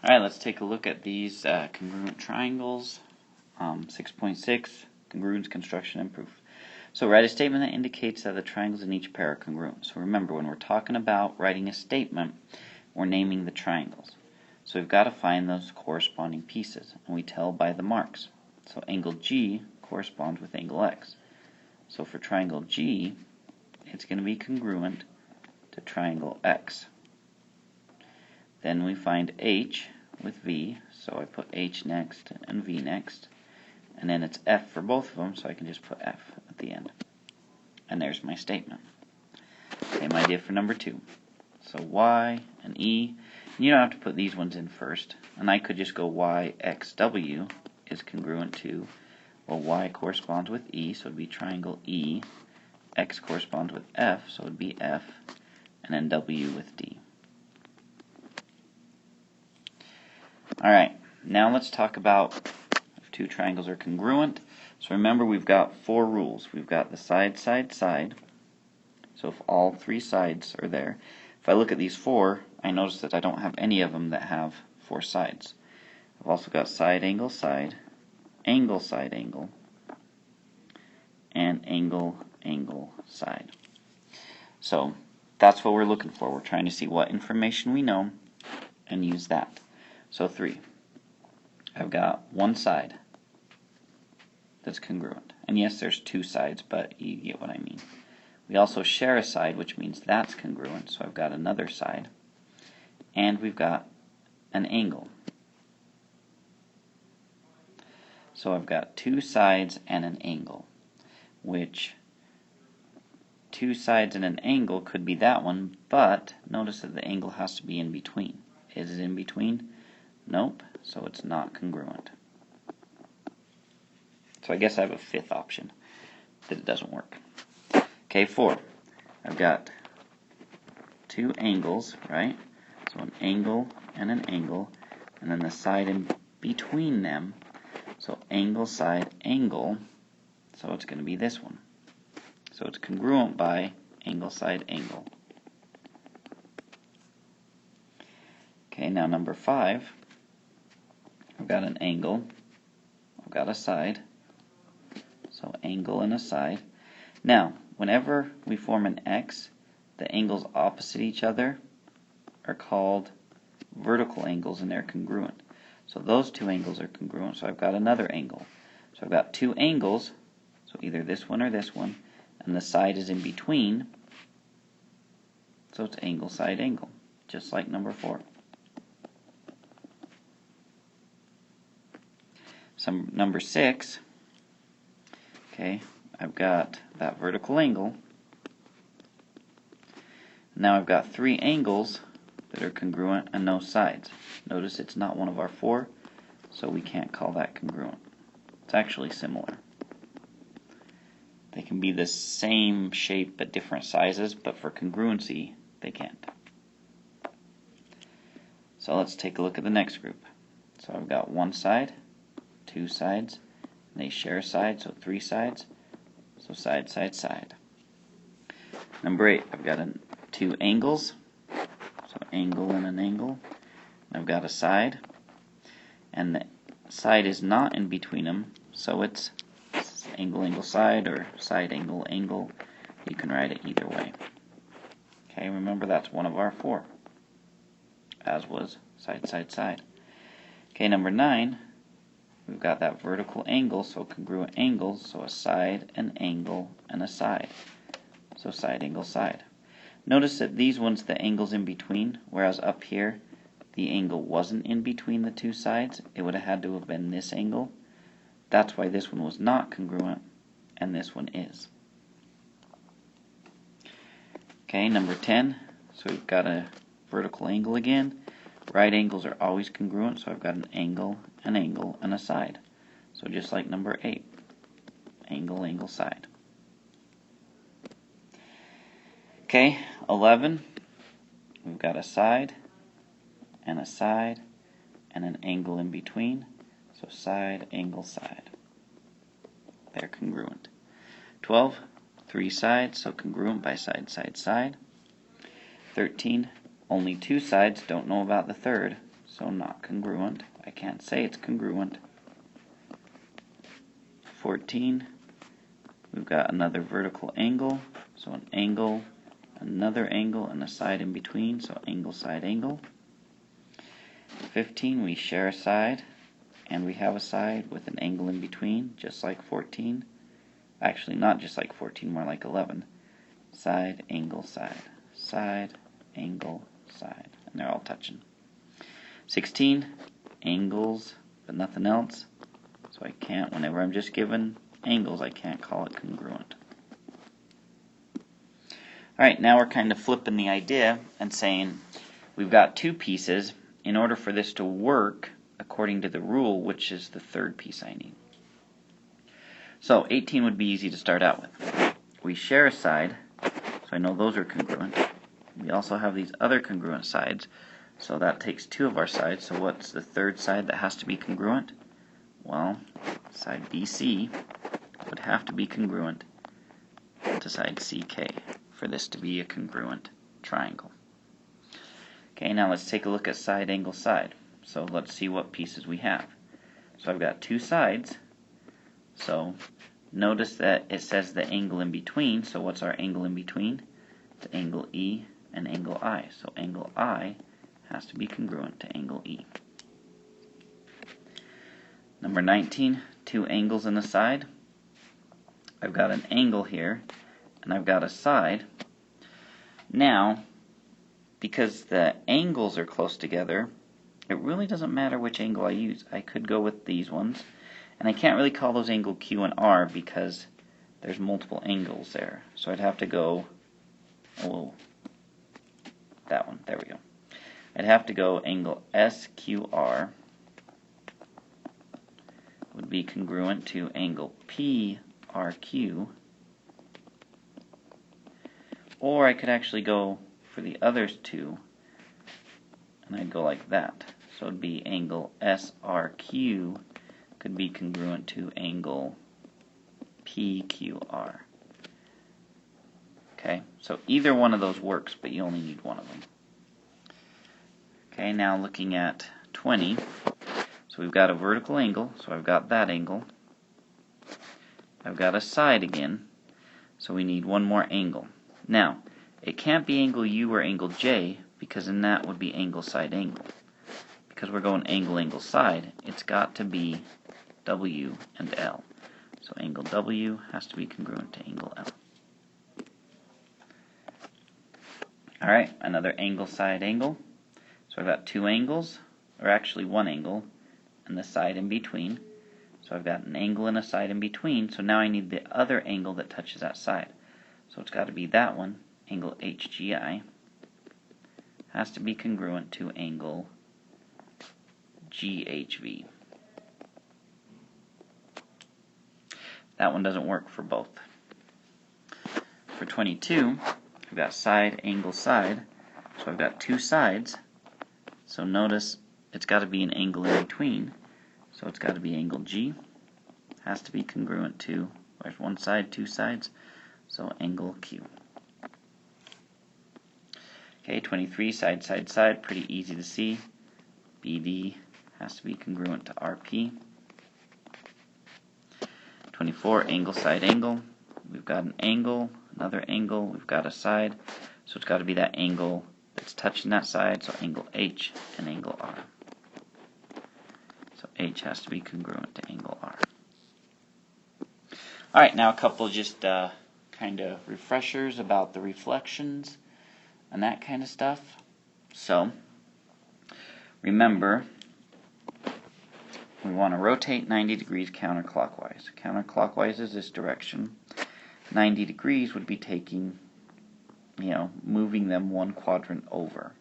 Alright, let's take a look at these congruent triangles. 6.6, Congruence, Construction, and Proof. So write a statement that indicates that the triangles in each pair are congruent. So remember, when we're talking about writing a statement, we're naming the triangles. So we've got to find those corresponding pieces, and we tell by the marks. So angle G corresponds with angle X. So for triangle G, it's going to be congruent to triangle X. Then we find H with V, so I put H next and V next. And then it's F for both of them, so I can just put F at the end. And there's my statement. Same idea for number 2. So Y and E. And you don't have to put these ones in first. And I could just go Y, X, W is congruent to, well, Y corresponds with E, so it would be triangle E. X corresponds with F, so it would be F. And then W with D. Alright, now let's talk about if two triangles are congruent. So remember, we've got 4 rules. We've got the side, side, side. So if all 3 sides are there. If I look at these 4, I notice that I don't have any of them that have 4 sides. I've also got side, angle, side, side, angle, and angle, angle, side. So that's what we're looking for. We're trying to see what information we know and use that. So 3. I've got one side that's congruent. And yes, there's 2 sides, but you get what I mean. We also share a side, which means that's congruent. So I've got another side. And we've got an angle. So I've got 2 sides and an angle, which 2 sides and an angle could be that one, but notice that the angle has to be in between. Is it in between? Nope, so it's not congruent. So I guess I have a 5th option that it doesn't work. Okay, 4. I've got 2 angles, right? So an angle, and then the side in between them. So angle, side, angle. So it's going to be this one. So it's congruent by angle, side, angle. Okay, now number 5. I've got an angle, I've got a side, so angle and a side. Now, whenever we form an X, the angles opposite each other are called vertical angles, and they're congruent. So those 2 angles are congruent, so I've got another angle. So I've got 2 angles, so either this one or this one, and the side is in between, so it's angle, side, angle, just like number 4. Number 6, okay, I've got that vertical angle. Now I've got 3 angles that are congruent and no sides. Notice it's not one of our 4, so we can't call that congruent. It's actually similar. They can be the same shape but different sizes, but for congruency, they can't. So let's take a look at the next group. So I've got one side, 2 sides, and they share a side, so 3 sides, so side, side, side. Number 8, I've got 2 angles, so angle and an angle, and I've got a side, and the side is not in between them, so it's angle, angle, side, or side, angle, angle. You can write it either way. Okay, remember that's one of our 4, as was side, side, side. Okay, number 9, we've got that vertical angle, so congruent angles, so a side, an angle, and a side. So side, angle, side. Notice that these ones, the angle's in between, whereas up here, the angle wasn't in between the 2 sides. It would have had to have been this angle. That's why this one was not congruent, and this one is. Okay, number 10, so we've got a vertical angle again. Right angles are always congruent, so I've got an angle, and a side. So just like number 8, angle, angle, side. Okay, 11, we've got a side, and an angle in between. So side, angle, side. They're congruent. 12, 3 sides, so congruent by side, side, side. 13, only 2 sides, don't know about the third, so not congruent. I can't say it's congruent. 14, we've got another vertical angle, so an angle, another angle, and a side in between, so angle, side, angle. 15, we share a side, and we have a side with an angle in between, just like 14. Actually, not just like 14, more like 11. Side, angle, side, side, angle, side, and they're all touching. 16, angles, but nothing else. So I can't, whenever I'm just given angles, I can't call it congruent. Alright, now we're kind of flipping the idea and saying we've got two pieces. In order for this to work according to the rule, which is the third piece I need. So 18 would be easy to start out with. We share a side, so I know those are congruent. We also have these other congruent sides, so that takes two of our sides. So what's the third side that has to be congruent? Well, side BC would have to be congruent to side CK for this to be a congruent triangle. Okay, now let's take a look at side, angle, side. So let's see what pieces we have. So I've got two sides. So notice that it says the angle in between. So what's our angle in between? It's angle E and angle I. So angle I has to be congruent to angle E. Number 19, two angles in a side. I've got an angle here, and I've got a side. Now, because the angles are close together, it really doesn't matter which angle I use. I could go with these ones, and I can't really call those angle Q and R because there's multiple angles there. So I'd have to go, oh, that one, there we go. I'd have to go angle SQR would be congruent to angle PRQ, or I could actually go for the others two, and I'd go like that. So it'd be angle SRQ could be congruent to angle PQR. Okay, so either one of those works, but you only need one of them. Okay, now looking at 20. So we've got a vertical angle, so I've got that angle. I've got a side again, so we need one more angle. Now, it can't be angle U or angle J, because then that would be angle, side, angle. Because we're going angle, angle, side, it's got to be W and L. So angle W has to be congruent to angle L. Alright, another angle, side, angle. So I've got two angles, or actually one angle, and the side in between. So I've got an angle and a side in between, so now I need the other angle that touches that side. So it's got to be that one, angle HGI, has to be congruent to angle GHV. That one doesn't work for both. For 22, I've got side, angle, side, so I've got two sides, so notice it's got to be an angle in between, so it's got to be angle G, has to be congruent to, there's one side, two sides, so angle Q. Okay, 23, side, side, side, pretty easy to see. BD has to be congruent to RP. 24, angle, side, angle. We've got an angle, another angle, we've got a side, so it's got to be that angle that's touching that side, so angle H and angle R. So H has to be congruent to angle R. Alright, now a couple just kind of refreshers about the reflections and that kind of stuff. So, remember, we want to rotate 90 degrees counterclockwise. Counterclockwise is this direction. 90 degrees would be taking, moving them one quadrant over.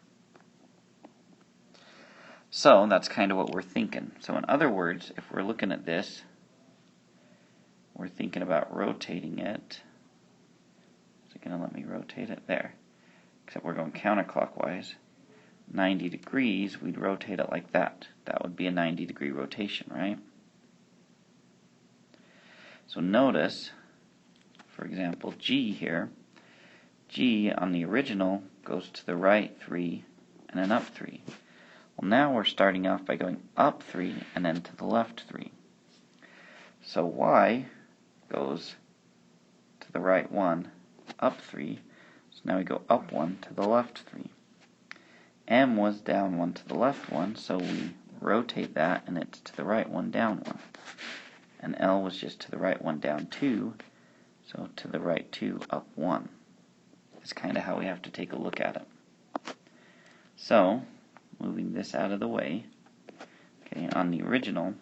So that's kind of what we're thinking. So in other words, if we're looking at this, we're thinking about rotating it. Is it going to let me rotate it? There. Except we're going counterclockwise. 90 degrees, we'd rotate it like that. That would be a 90 degree rotation, right? So notice, for example, G here. G on the original goes to the right 3 and then up 3. Well, now we're starting off by going up 3 and then to the left 3. So y goes to the right 1, up 3. So now we go up 1 to the left 3. M was down 1 to the left 1, so we rotate that and it's to the right 1, down 1. And L was just to the right 1, down 2, so to the right 2, up 1. That's kind of how we have to take a look at it. So, moving this out of the way, okay, on the original,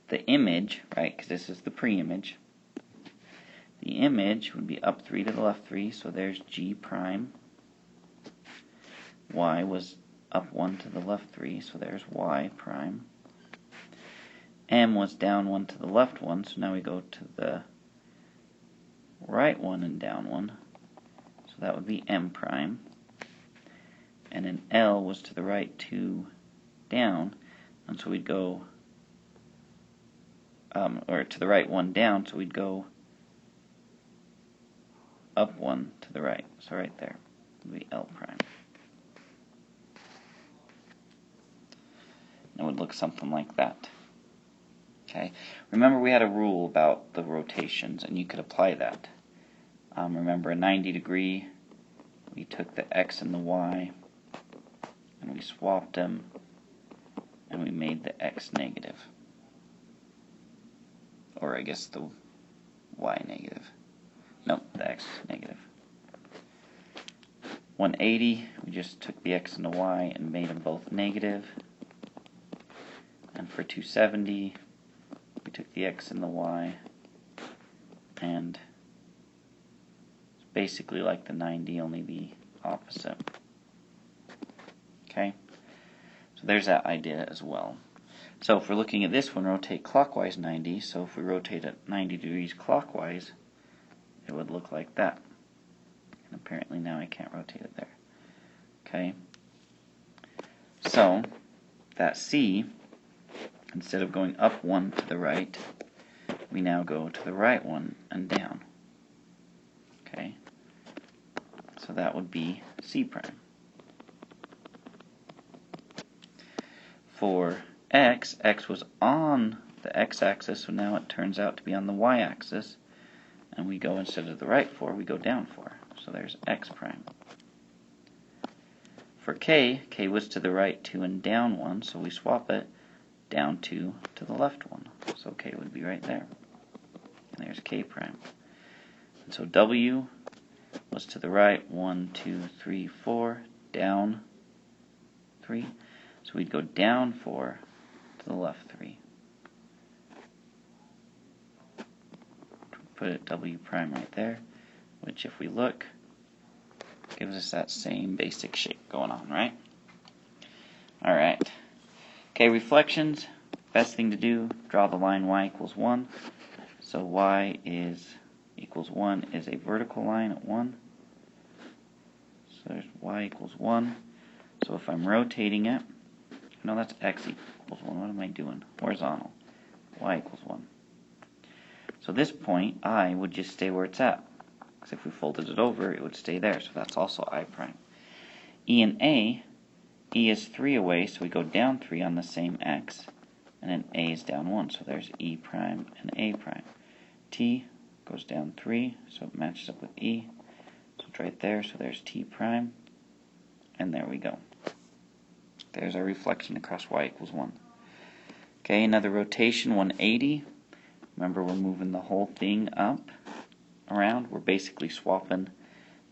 the image, right, because this is the pre-image, the image would be up 3 to the left 3, so there's G prime. Y was up 1 to the left 3, so there's Y prime. M was down 1 to the left 1, so now we go to the right 1 and down 1, so that would be M prime. And then L was to the right 2 down, and so we'd go, or to the right 1 down, so we'd go up 1 to the right, so right there would be L prime. It would look something like that. Okay. Remember we had a rule about the rotations, and you could apply that. Remember a 90 degree, we took the X and the Y, and we swapped them, and we made the X negative. Or I guess the Y negative. Nope, the X negative. 180, we just took the X and the Y and made them both negative. And for 270, we took the X and the Y, and it's basically like the 90, only the opposite. Okay, so there's that idea as well. So if we're looking at this one, rotate clockwise 90, so if we rotate it 90 degrees clockwise, it would look like that. And apparently now I can't rotate it there. Okay, so that C, instead of going up 1 to the right, we now go to the right 1 and down. Okay, so that would be C prime. For X, X was on the X-axis, so now it turns out to be on the Y-axis, and we go, instead of the right 4, we go down 4. So there's X prime. For K, K was to the right 2 and down 1, so we swap it, down 2 to the left 1. So K would be right there. And there's K prime. And so W was to the right 1, 2, 3, 4, down 3. So we'd go down 4 to the left 3. Put it W prime right there, which if we look, gives us that same basic shape going on, right? Alright. Okay, reflections. Best thing to do, draw the line y equals 1. So y equals 1 is a vertical line at 1. So there's y equals 1. So if I'm rotating it, no, that's x equals 1. What am I doing? Horizontal. Y equals 1. So this point, I would just stay where it's at. Because if we folded it over, it would stay there. So that's also I prime. E and A, E is 3 away, so we go down 3 on the same x. And then A is down 1, so there's E prime and A prime. T goes down 3, so it matches up with E. So it's right there, so there's T prime. And there we go. There's our reflection across y equals 1. Okay, another rotation, 180. Remember, we're moving the whole thing up, around. We're basically swapping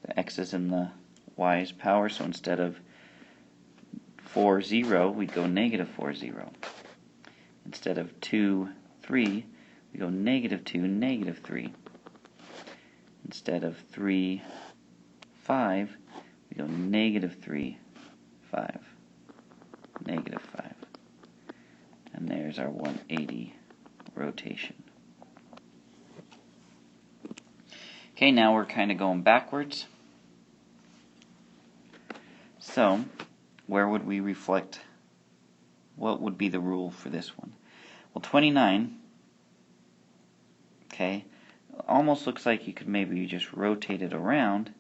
the x's and the y's power, so instead of 4, 0, we'd go negative 4, 0. Instead of 2, 3, we go negative 2, negative 3. Instead of 3, 5, we go negative 3, 5. Negative 5. And there's our 180 rotation. Okay, now we're kind of going backwards. So, where would we reflect? What would be the rule for this one? Well, 29, okay, almost looks like you could maybe just rotate it around,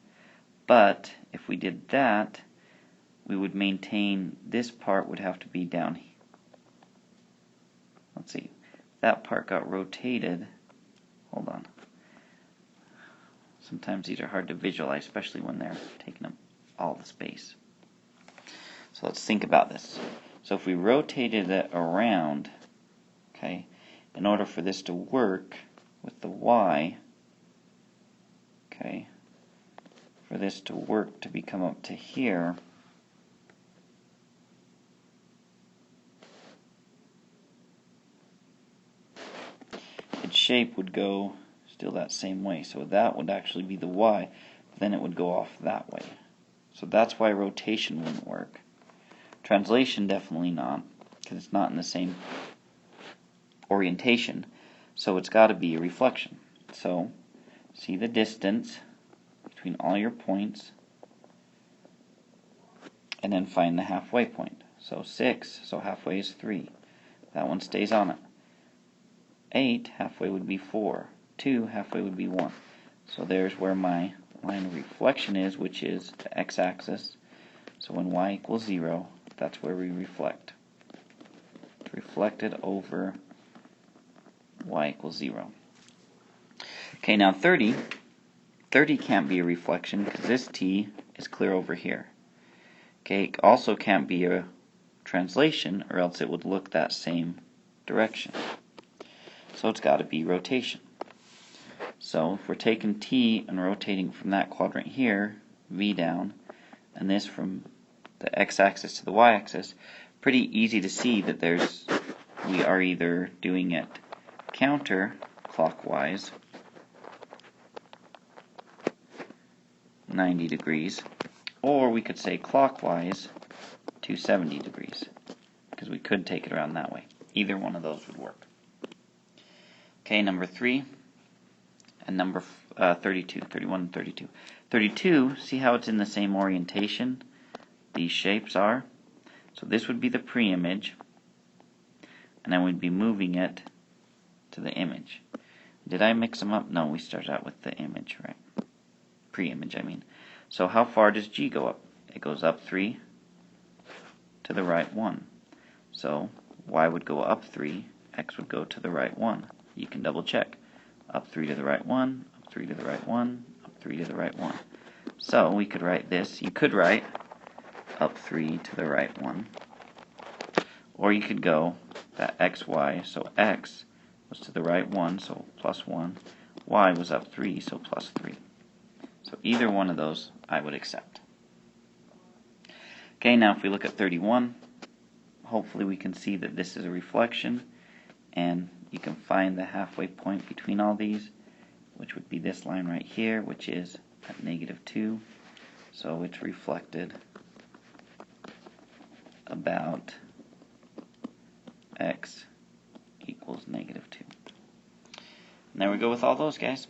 but if we did that, we would maintain this part would have to be down here. Let's see, that part got rotated. Hold on. Sometimes these are hard to visualize, especially when they're taking up all the space. So let's think about this. So if we rotated it around, okay, in order for this to work with the y, okay, for this to work to become up to here, its shape would go still that same way. So that would actually be the y, then it would go off that way. So that's why rotation wouldn't work. Translation definitely not, because it's not in the same orientation. So it's got to be a reflection. So see the distance between all your points, and then find the halfway point. So 6, so halfway is 3. That one stays on it. 8, halfway would be 4. 2, halfway would be 1. So there's where my line of reflection is, which is the x-axis. So when y equals 0, that's where we reflect. It's reflected over y equals 0. Okay, now 30. 30 can't be a reflection because this t is clear over here. Okay, it also can't be a translation, or else it would look that same direction. So it's got to be rotation. So if we're taking t and rotating from that quadrant here, v down, and this from the x-axis to the y-axis, pretty easy to see that we are either doing it counterclockwise, 90 degrees, or we could say clockwise, 270 degrees, because we could take it around that way. Either one of those would work. Okay, number 3 and number 32, 31 and 32. 32, see how it's in the same orientation these shapes are? So this would be the pre-image, and then we'd be moving it to the image. Did I mix them up? No, we started out with the image, right? Pre-image, I mean. So how far does G go up? It goes up 3, to the right 1. So Y would go up 3, X would go to the right 1. You can double check. Up 3 to the right 1, up 3 to the right 1, up 3 to the right 1. So we could write this. You could write up 3 to the right 1. Or you could go that XY, so X was to the right 1, so plus 1. Y was up 3, so plus 3. So either one of those I would accept. Okay, now if we look at 31, hopefully we can see that this is a reflection, and you can find the halfway point between all these, which would be this line right here, which is at -2. So it's reflected about x equals -2. And there we go with all those, guys.